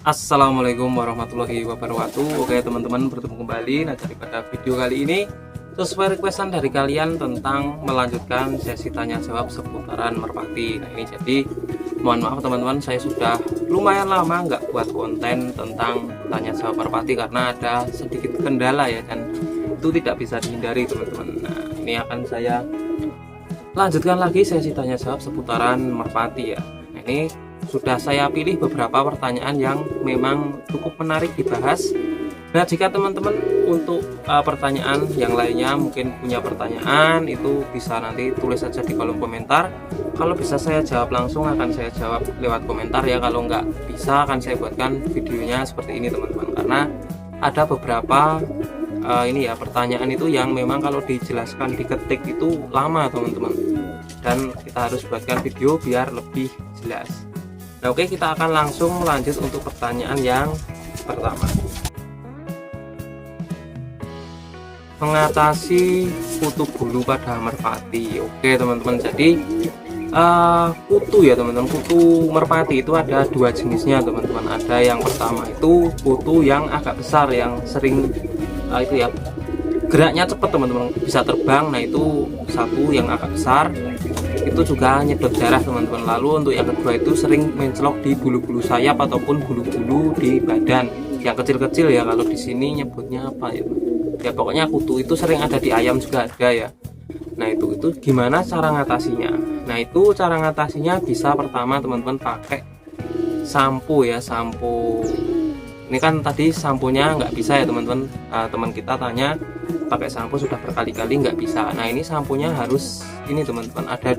Assalamualaikum warahmatullahi wabarakatuh. Oke teman-teman, bertemu kembali. Nah, daripada video kali ini sesuai requestan dari kalian tentang melanjutkan sesi tanya jawab seputaran merpati. Nah ini jadi mohon maaf teman-teman, saya sudah lumayan lama nggak buat konten tentang tanya jawab merpati karena ada sedikit kendala ya, dan itu tidak bisa dihindari teman-teman. Nah ini akan saya lanjutkan lagi sesi tanya jawab seputaran merpati ya. Nah, ini sudah saya pilih beberapa pertanyaan yang memang cukup menarik dibahas. Nah jika teman-teman untuk pertanyaan yang lainnya mungkin punya pertanyaan, itu bisa nanti tulis saja di kolom komentar. Kalau bisa saya jawab langsung akan saya jawab lewat komentar ya, kalau nggak bisa akan saya buatkan videonya seperti ini teman-teman, karena ada beberapa ini ya pertanyaan itu yang memang kalau dijelaskan diketik itu lama teman-teman, dan kita harus buatkan video biar lebih jelas. Nah oke, kita akan langsung lanjut untuk pertanyaan yang pertama. Mengatasi kutu bulu pada merpati. Oke teman-teman, jadi kutu ya teman-teman, kutu merpati itu ada dua jenisnya teman-teman. Ada yang pertama itu kutu yang agak besar, yang sering itu ya geraknya cepat teman-teman, bisa terbang. Nah itu satu yang agak besar, itu juga nyedot darah teman-teman. Lalu untuk yang kedua itu sering mencelok di bulu-bulu sayap ataupun bulu-bulu di badan yang kecil-kecil ya, kalau di sini nyebutnya apa ya, ya pokoknya kutu itu sering ada di ayam juga ada ya. Nah itu gimana cara ngatasinya? Nah itu cara ngatasinya bisa pertama teman-teman pakai sampo ya, sampo. Ini kan tadi samponya nggak bisa ya teman-teman, teman kita tanya pakai sampo sudah berkali-kali nggak bisa. Nah ini samponya harus ini teman-teman, ada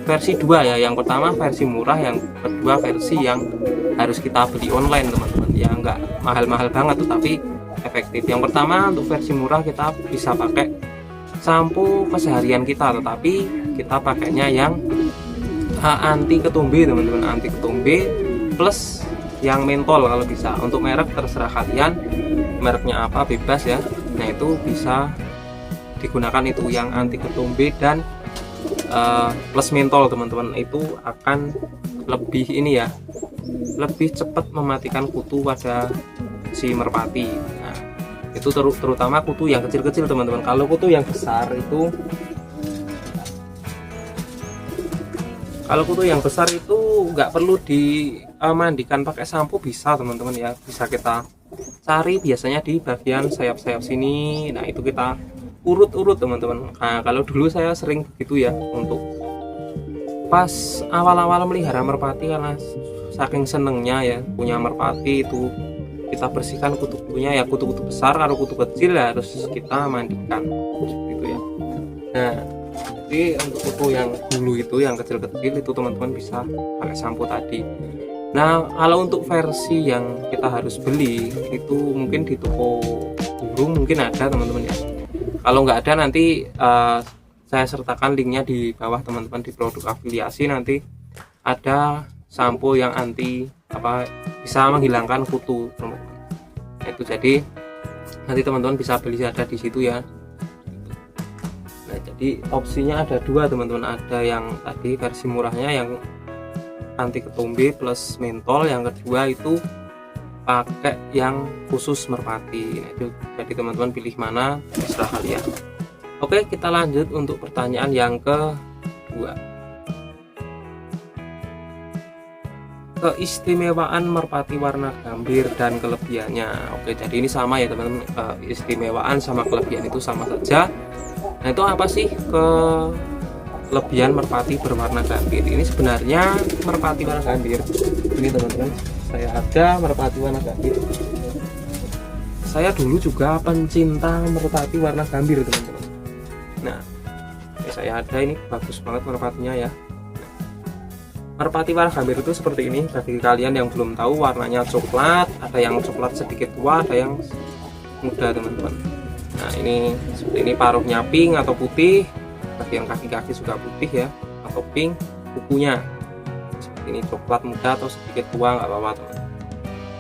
versi dua ya, yang pertama versi murah, yang kedua versi yang harus kita beli online teman-teman, ya nggak mahal-mahal banget tuh tapi efektif. Yang pertama untuk versi murah kita bisa pakai sampo keseharian kita, tetapi kita pakainya yang anti ketumbe teman-teman, anti ketumbe plus yang mentol kalau bisa. Untuk merek terserah kalian, mereknya apa bebas ya. Nah itu bisa digunakan itu yang anti ketumbe dan plus mentol teman-teman, itu akan lebih ini ya, lebih cepat mematikan kutu pada si merpati. Nah itu terutama kutu yang kecil-kecil teman-teman. Kalau kutu yang besar itu, kalau kutu yang besar itu nggak perlu dimandikan pakai sampo, bisa teman-teman ya, bisa kita cari biasanya di bagian sayap-sayap sini. Nah itu kita urut-urut teman-teman. Nah kalau dulu saya sering begitu ya, untuk pas awal-awal melihara merpati, karena saking senengnya ya punya merpati itu kita bersihkan kutu-kutunya ya, kutu-kutu besar. Kalau kutu kecil ya harus kita mandikan gitu ya. Nah jadi untuk kutu yang dulu itu yang kecil-kecil itu teman-teman bisa pakai sampo tadi. Nah kalau untuk versi yang kita harus beli itu mungkin di toko burung mungkin ada teman-teman ya. Kalau nggak ada nanti saya sertakan linknya di bawah teman-teman, di produk afiliasi nanti ada sampo yang anti bisa menghilangkan kutu teman-teman. Nah, itu jadi nanti teman-teman bisa beli, ada di situ ya. Nah jadi opsinya ada dua teman-teman, ada yang tadi versi murahnya yang anti ketumbe plus mentol, yang kedua itu pakai yang khusus merpati. Nah, itu jadi teman-teman pilih mana terserah kalian. Oke kita lanjut untuk pertanyaan yang kedua. Keistimewaan merpati warna gambir dan kelebihannya. Oke jadi ini sama ya teman-teman, keistimewaan sama kelebihan itu sama saja. Nah itu apa sih kelebihan merpati berwarna gambir? Ini sebenarnya merpati warna gambir ini teman-teman, saya ada merpati warna gambir. Saya dulu juga pencinta merpati warna gambir teman-teman. Nah ini saya ada, ini bagus banget merpatinya ya. Merpati warna gambir itu seperti ini. Bagi kalian yang belum tahu, warnanya coklat, ada yang coklat sedikit tua, ada yang muda teman-teman. Nah ini seperti ini, paruhnya pink atau putih, bagian kaki-kaki juga putih ya atau pink, kukunya seperti ini coklat muda atau sedikit tua, nggak apa-apa teman.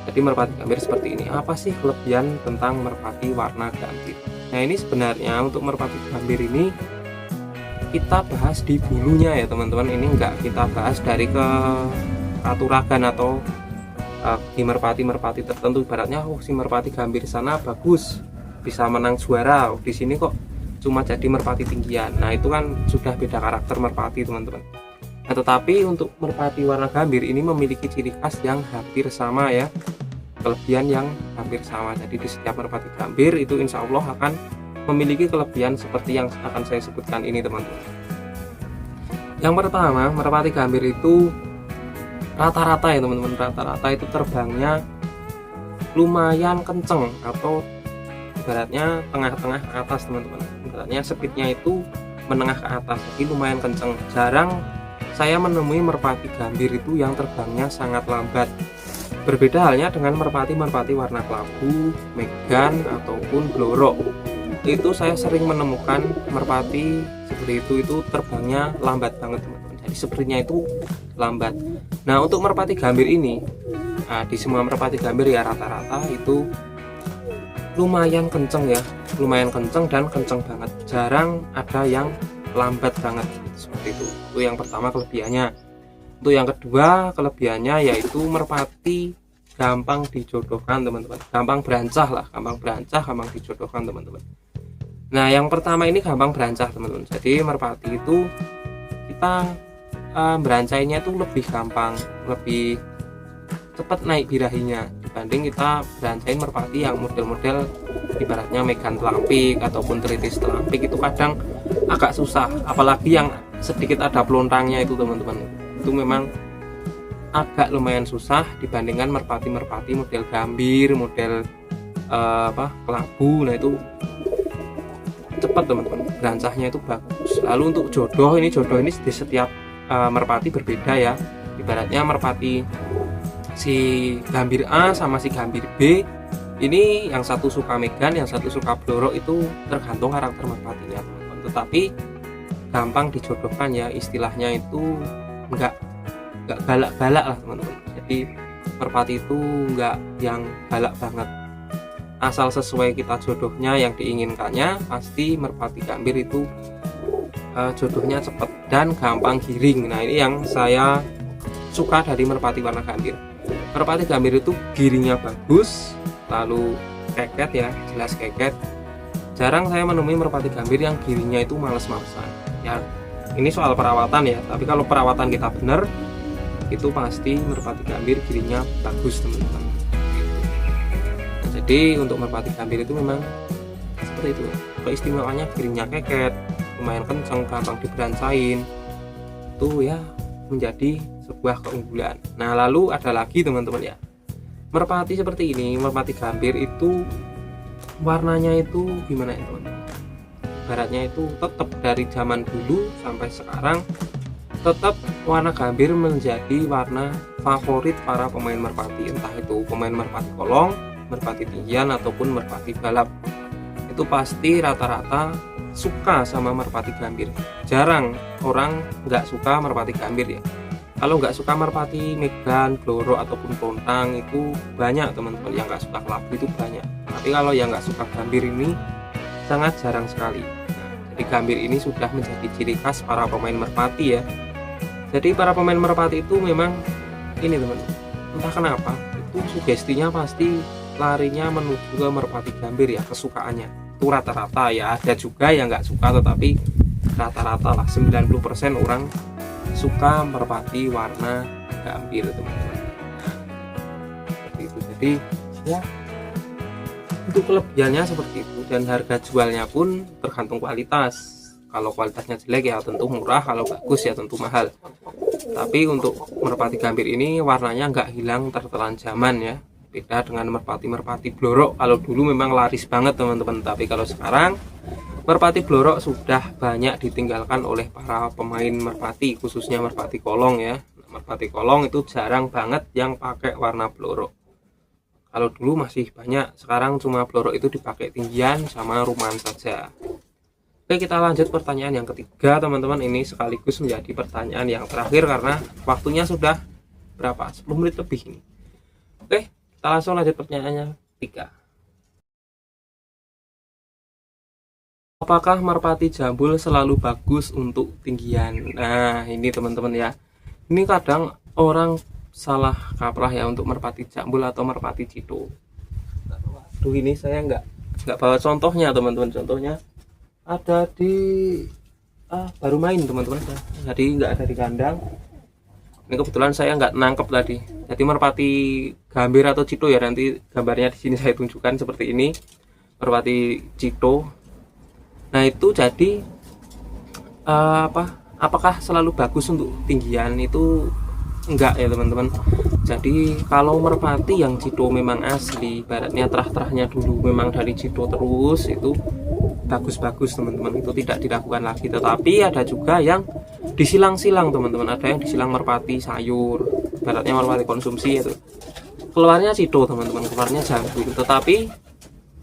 Jadi merpati gambir seperti ini. Apa sih kelebihan tentang merpati warna gambir? Nah ini sebenarnya untuk merpati gambir ini kita bahas di bulunya ya teman-teman, ini enggak kita bahas dari ke katuragan atau di merpati tertentu, ibaratnya oh si merpati gambir sana bagus bisa menang juara, di sini kok cuma jadi merpati tinggian. Nah itu kan sudah beda karakter merpati teman-teman. Nah tetapi untuk merpati warna gambir ini memiliki ciri khas yang hampir sama ya, kelebihan yang hampir sama. Jadi di setiap merpati gambir itu insya Allah akan memiliki kelebihan seperti yang akan saya sebutkan ini teman-teman. Yang pertama, merpati gambir itu rata-rata ya teman-teman, rata-rata itu terbangnya lumayan kenceng atau ibaratnya tengah-tengah ke atas teman-teman. Ibaratnya speednya itu menengah ke atas, jadi lumayan kenceng. Jarang saya menemui merpati gambir itu yang terbangnya sangat lambat. Berbeda halnya dengan merpati-merpati warna kelabu, megan ataupun blorok. Itu saya sering menemukan merpati seperti itu terbangnya lambat banget teman-teman. Jadi sepertinya itu lambat. Nah untuk merpati gambir ini, di semua merpati gambir ya rata-rata itu lumayan kenceng ya, lumayan kenceng dan kenceng banget. Jarang ada yang lambat banget seperti itu. Itu yang pertama kelebihannya. Untuk yang kedua kelebihannya yaitu merpati gampang dijodohkan teman-teman, gampang berancah lah, gampang dijodohkan teman-teman. Nah yang pertama ini gampang berancah teman-teman. Jadi merpati itu kita berancainya itu lebih gampang, lebih cepat naik birahinya dibanding kita berancain merpati yang model-model ibaratnya megan telampik ataupun teritis telampik. Itu kadang agak susah, apalagi yang sedikit ada pelontangnya itu teman-teman, itu memang agak lumayan susah dibandingkan merpati-merpati model gambir, model kelabu. Nah itu cepat teman-teman, berancahnya itu bagus. Lalu untuk jodoh ini di setiap merpati berbeda ya. Ibaratnya merpati si gambir A sama si gambir B ini, yang satu suka megan, yang satu suka blorok, itu tergantung karakter merpatinya teman-teman. Tetapi gampang dijodohkan ya, istilahnya itu nggak galak-galak lah teman-teman. Jadi merpati itu nggak yang galak banget, asal sesuai kita jodohnya yang diinginkannya, pasti merpati gambir itu jodohnya cepat dan gampang giring. Nah ini yang saya suka dari merpati warna gambir. Merpati gambir itu giringnya bagus, lalu keket ya, jelas keket. Jarang saya menemui merpati gambir yang giringnya itu males-malesan ya. Ini soal perawatan ya, tapi kalau perawatan kita benar, itu pasti merpati gambir giringnya bagus teman-teman. Jadi untuk merpati gambir itu memang seperti itu, keistimewaannya giringnya keket, lumayan kencang, gampang diberancain, itu ya menjadi sebuah keunggulan. Nah lalu ada lagi teman-teman ya, merpati seperti ini, merpati gambir itu warnanya itu gimana ya teman-teman, ibaratnya itu tetap dari zaman dulu sampai sekarang tetap warna gambir menjadi warna favorit para pemain merpati, entah itu pemain merpati kolong, merpati tinggian ataupun merpati balap. Itu pasti rata-rata suka sama merpati gambir. Jarang orang nggak suka merpati gambir ya. Kalau nggak suka merpati megan, blorok ataupun pontang itu banyak teman-teman, yang nggak suka kelabu itu banyak. Tapi kalau yang nggak suka gambir ini sangat jarang sekali. Nah, jadi gambir ini sudah menjadi ciri khas para pemain merpati ya. Jadi para pemain merpati itu memang ini teman-teman, entah kenapa itu sugestinya pasti larinya menuju ke merpati gambir ya, kesukaannya itu rata-rata ya. Ada juga yang nggak suka, tetapi rata-rata lah 90% orang suka merpati warna gambir teman-teman. Seperti itu. Jadi ya untuk kelebihannya seperti itu, dan harga jualnya pun tergantung kualitas. Kalau kualitasnya jelek ya tentu murah, kalau bagus ya tentu mahal. Tapi untuk merpati gambir ini warnanya nggak hilang tertelan zaman ya, beda dengan merpati-merpati blorok. Kalau dulu memang laris banget teman-teman, tapi kalau sekarang merpati blorok sudah banyak ditinggalkan oleh para pemain merpati, khususnya merpati kolong ya. Merpati kolong itu jarang banget yang pakai warna blorok. Kalau dulu masih banyak, sekarang cuma blorok itu dipakai tinggian sama rumahan saja. Oke, kita lanjut pertanyaan yang ketiga teman-teman. Ini sekaligus menjadi pertanyaan yang terakhir karena waktunya sudah berapa? 10 menit lebih ini. Oke, kita langsung lanjut pertanyaannya ketiga. Apakah merpati jambul selalu bagus untuk tinggian? Nah ini teman-teman ya, ini kadang orang salah kaprah ya untuk merpati jambul atau merpati cito. Duh, ini saya nggak bawa contohnya teman-teman. Contohnya ada di baru main teman-teman, jadi nggak ada di kandang. Ini kebetulan saya nggak nangkep tadi. Jadi merpati gambir atau cito ya, nanti gambarnya di sini saya tunjukkan seperti ini, merpati cito. Nah itu jadi apakah selalu bagus untuk tinggian? Itu enggak ya teman-teman. Jadi kalau merpati yang cito memang asli, ibaratnya terah-terahnya dulu memang dari cito terus, itu bagus-bagus teman-teman, itu tidak dilakukan lagi. Tetapi ada juga yang disilang-silang teman-teman, ada yang disilang merpati sayur, ibaratnya merpati konsumsi, itu keluarnya cito teman-teman, keluarnya jambul, tetapi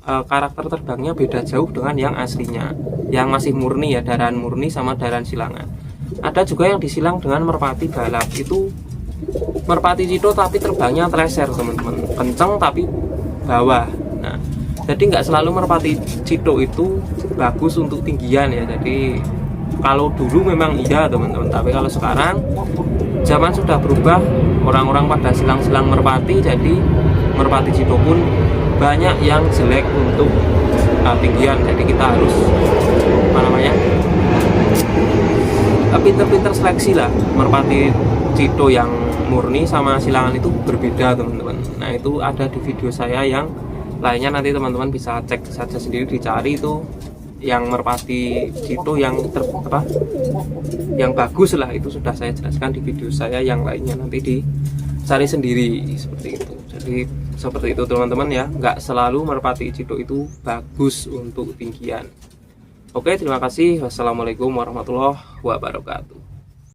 karakter terbangnya beda jauh dengan yang aslinya, yang masih murni ya, darahan murni sama darahan silangan. Ada juga yang disilang dengan merpati balap, itu merpati cito tapi terbangnya treser teman-teman, kenceng tapi bawah. Nah jadi nggak selalu merpati cito itu bagus untuk tinggian ya. Jadi kalau dulu memang iya teman-teman, tapi kalau sekarang zaman sudah berubah, orang-orang pada silang-silang merpati, jadi merpati cito pun banyak yang jelek untuk tinggian. Jadi kita harus pinter-pinter seleksi lah. Merpati cito yang murni sama silangan itu berbeda teman-teman. Nah itu ada di video saya yang lainnya, nanti teman-teman bisa cek saja sendiri, dicari itu yang merpati cito yang yang bagus lah, itu sudah saya jelaskan di video saya yang lainnya, nanti dicari sendiri seperti itu. Jadi seperti itu teman-teman ya, nggak selalu merpati cito itu bagus untuk tinggian. Oke, terima kasih. Wassalamualaikum warahmatullahi wabarakatuh.